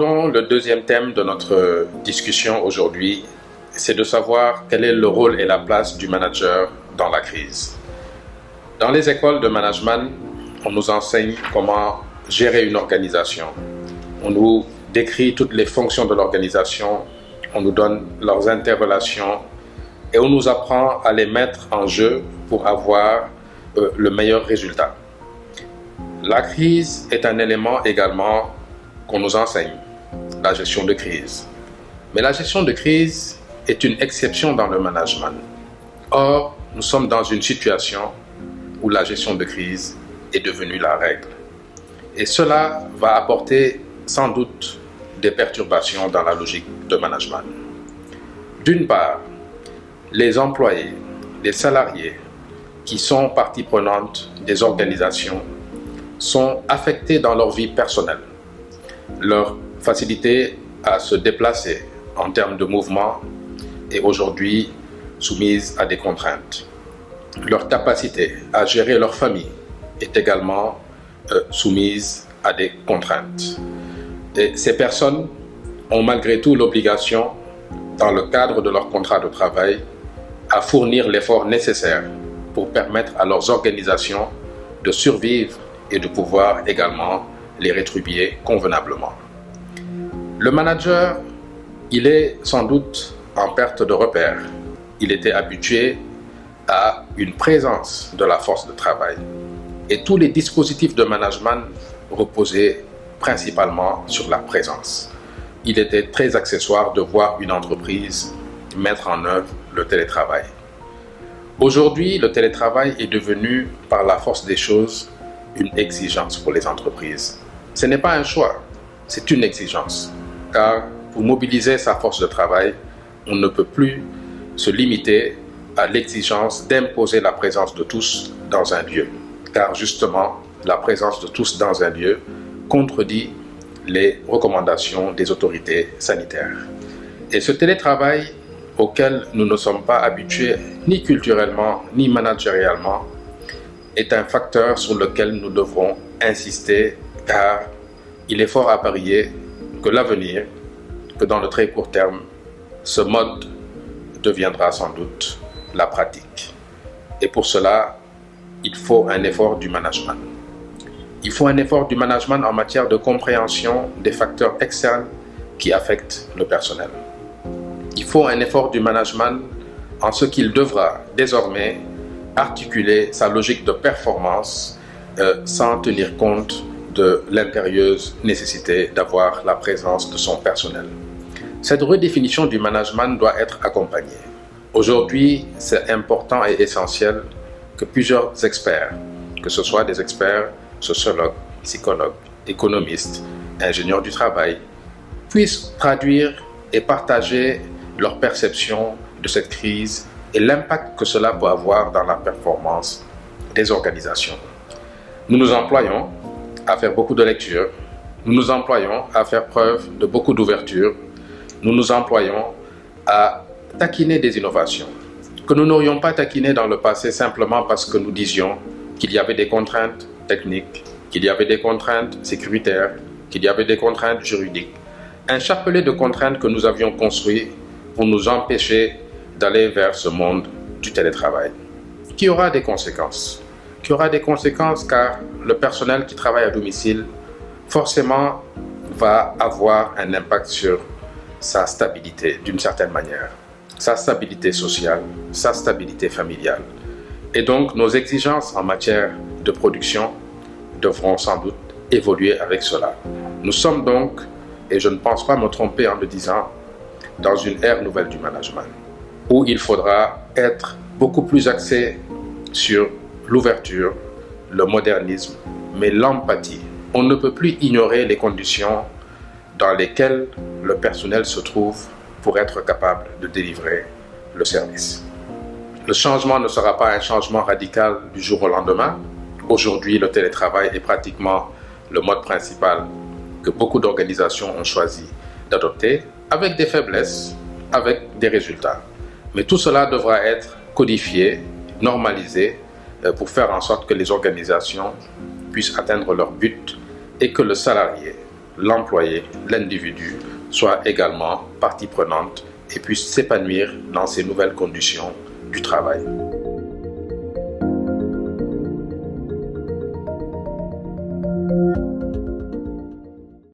abordons le deuxième thème de notre discussion aujourd'hui, c'est de savoir quel est le rôle et la place du manager dans la crise. Dans les écoles de management, on nous enseigne comment gérer une organisation. On nous décrit toutes les fonctions de l'organisation, on nous donne leurs interrelations et on nous apprend à les mettre en jeu pour avoir le meilleur résultat. La crise est un élément également qu'on nous enseigne, la gestion de crise. Mais la gestion de crise est une exception dans le management. Or, nous sommes dans une situation où la gestion de crise est devenue la règle. Et cela va apporter sans doute des perturbations dans la logique de management. D'une part, les employés, les salariés qui sont partie prenante des organisations sont affectés dans leur vie personnelle. Leur facilité à se déplacer en termes de mouvement est aujourd'hui soumise à des contraintes. Leur capacité à gérer leur famille est également soumise à des contraintes. Et ces personnes ont malgré tout l'obligation, dans le cadre de leur contrat de travail, à fournir l'effort nécessaire pour permettre à leurs organisations de survivre et de pouvoir également les rétribuer convenablement. Le manager, il est sans doute en perte de repère. Il était habitué à une présence de la force de travail. Et tous les dispositifs de management reposaient principalement sur la présence. Il était très accessoire de voir une entreprise mettre en œuvre le télétravail. Aujourd'hui, le télétravail est devenu, par la force des choses, une exigence pour les entreprises. Ce n'est pas un choix, c'est une exigence. Car pour mobiliser sa force de travail, on ne peut plus se limiter à l'exigence d'imposer la présence de tous dans un lieu. Car justement, la présence de tous dans un lieu contredit les recommandations des autorités sanitaires. Et ce télétravail auquel nous ne sommes pas habitués, ni culturellement, ni managérialement, est un facteur sur lequel nous devrons insister, car il est fort à parier que l'avenir, que dans le très court terme, ce mode deviendra sans doute la pratique. Et pour cela, il faut un effort du management. Il faut un effort du management en matière de compréhension des facteurs externes qui affectent le personnel. Il faut un effort du management en ce qu'il devra désormais articuler sa logique de performance sans tenir compte de l'impérieuse nécessité d'avoir la présence de son personnel. Cette redéfinition du management doit être accompagnée. Aujourd'hui, c'est important et essentiel que plusieurs experts, que ce soit des experts sociologues, psychologues, économistes, ingénieurs du travail, puissent traduire et partager leur perception de cette crise et l'impact que cela peut avoir dans la performance des organisations. Nous nous employons à faire beaucoup de lectures, nous nous employons à faire preuve de beaucoup d'ouverture, nous nous employons à taquiner des innovations que nous n'aurions pas taquinées dans le passé simplement parce que nous disions qu'il y avait des contraintes techniques, qu'il y avait des contraintes sécuritaires, qu'il y avait des contraintes juridiques. Un chapelet de contraintes que nous avions construit pour nous empêcher d'aller vers ce monde du télétravail, qui aura des conséquences. Qui aura des conséquences car le personnel qui travaille à domicile forcément va avoir un impact sur sa stabilité d'une certaine manière, sa stabilité sociale, sa stabilité familiale. Et donc nos exigences en matière de production devront sans doute évoluer avec cela. Nous sommes donc, et je ne pense pas me tromper en le disant, dans une ère nouvelle du management, où il faudra être beaucoup plus axé sur l'ouverture, le modernisme, mais l'empathie. On ne peut plus ignorer les conditions dans lesquelles le personnel se trouve pour être capable de délivrer le service. Le changement ne sera pas un changement radical du jour au lendemain. Aujourd'hui, le télétravail est pratiquement le mode principal que beaucoup d'organisations ont choisi d'adopter, avec des faiblesses, avec des résultats. Mais tout cela devra être codifié, normalisé, pour faire en sorte que les organisations puissent atteindre leur but et que le salarié l'employé, l'individu, soit également partie prenante et puisse s'épanouir dans ces nouvelles conditions du travail.